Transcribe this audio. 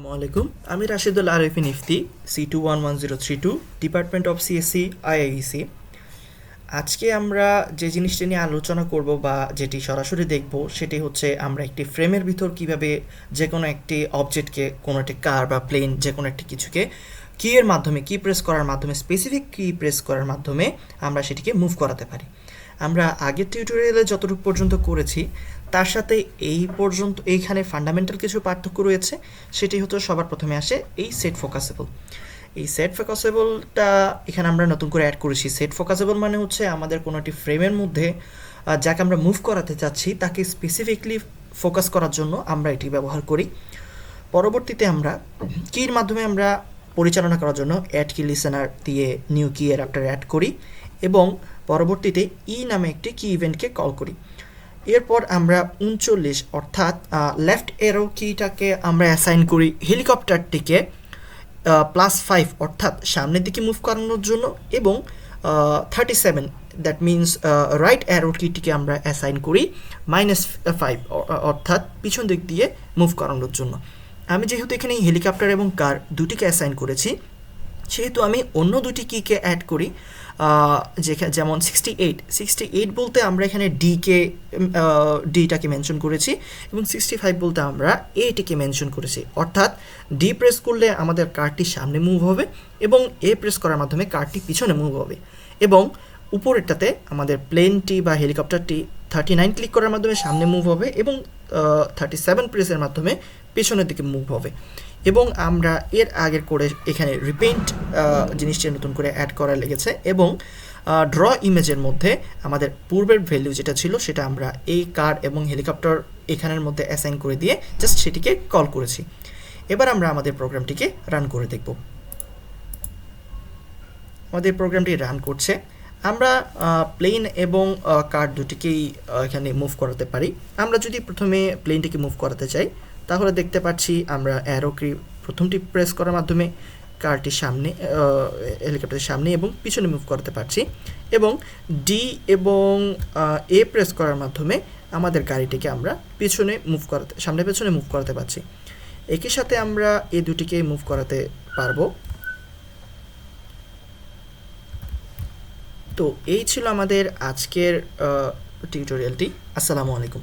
আসসালামু আলাইকুম, আমি Rashidul Arifin Ifti, C211032, department of CSC, IIEC. আজকে আমরা যে জিনিসটি নিয়ে আলোচনা করব বা যেটি সরাসরি দেখব সেটি হচ্ছে আমরা একটি ফ্রেমের ভিতর কিভাবে যে কোনো একটি অবজেক্টকে, কোনো একটি কার বা প্লেন, যে কোনো একটি কিছুকে এর মাধ্যমে, কি প্রেস করার মাধ্যমে, স্পেসিফিক কি প্রেস করার মাধ্যমে আমরা সেটিকে মুভ করাতে পারি। আমরা আগের টিউটোরিয়ালে যতটুকু পর্যন্ত করেছি তার সাথে এই পর্যন্ত এইখানে ফান্ডামেন্টাল কিছু পার্থক্য রয়েছে। সেটি হচ্ছে সবার প্রথমে আসে এই সেট ফোকাসেবল। এই সেট ফোকাসেবলটা এখানে আমরা নতুন করে অ্যাড করেছি। সেট ফোকাসেবল মানে হচ্ছে আমাদের কোনো একটি ফ্রেমের মধ্যে যাকে আমরা মুভ করাতে চাচ্ছি তাকে স্পেসিফিকলি ফোকাস করার জন্য আমরা এটি ব্যবহার করি। পরবর্তীতে আমরা কির মাধ্যমে আমরা পরিচালনা করার জন্য অ্যাড কি লিসেনার দিয়ে নিউ কি এর আফটার অ্যাড করি এবং পরবর্তীতে নামে একটি কি ইভেন্টকে কল করি। এরপর আমরা 39 অর্থাৎ লেফট এরো কিটাকে আমরা অ্যাসাইন করি হেলিকপ্টারটিকে +5 অর্থাৎ সামনের দিকে মুভ করানোর জন্য এবং 37 দ্যাট মিনস রাইট অ্যারো কিটিকে আমরা অ্যাসাইন করি -5 অর্থাৎ পিছন দিক দিয়ে মুভ করানোর জন্য। আমি যেহেতু এখানে হেলিকপ্টার এবং কার দুটিকে অ্যাসাইন করেছি সেহেতু আমি অন্য দুটি কিকে অ্যাড করি, যেমন 68 বলতে আমরা এখানে ডিটাকে মেনশন করেছি এবং 65 বলতে আমরা এটিকে মেনশন করেছি। অর্থাৎ ডি প্রেস করলে আমাদের কারটি সামনে মুভ হবে এবং এ প্রেস করার মাধ্যমে কারটি পিছনে মুভ হবে এবং উপরেরটাতে আমাদের প্লেনটি বা হেলিকপ্টারটি 39 ক্লিক করার মাধ্যমে সামনে মুভ হবে এবং 37 প্রেসের মাধ্যমে পেছনের দিকে মুভ হবে। এবং আমরা এর আগের করে এখানে রিপেন্ট জিনিসটা নতুন করে অ্যাড করা লেগেছে এবং ড্র ইমেজের মধ্যে আমাদের পূর্বের ভ্যালু যেটা ছিল সেটা আমরা এই কার এবং হেলিকপ্টার এখানের মধ্যে অ্যাসাইন করে দিয়ে জাস্ট সেটিকে কল করেছি। এবার আমরা আমাদের প্রোগ্রামটিকে রান করে দেখব। আমাদের প্রোগ্রামটি রান করছে। আমরা প্লেন এবং কার দুটিকেই এখানে মুভ করাতে পারি। আমরা যদি প্রথমে প্লেনটিকে মুভ করাতে চাই তাহলে দেখতে পাচ্ছি আমরা অ্যারো কি প্রথমটি প্রেস করার মাধ্যমে কারটির সামনে, হেলিকপ্টারের সামনে এবং পিছনে মুভ করতে পারছি এবং ডি এবং এ প্রেস করার মাধ্যমে আমাদের গাড়িটিকে আমরা সামনে পেছনে মুভ করাতে পারছি। একই সাথে আমরা এই দুটিকে মুভ করাতে পারবো। তো এই ছিল আমাদের আজকের টিউটোরিয়ালটি। আসসালামু আলাইকুম।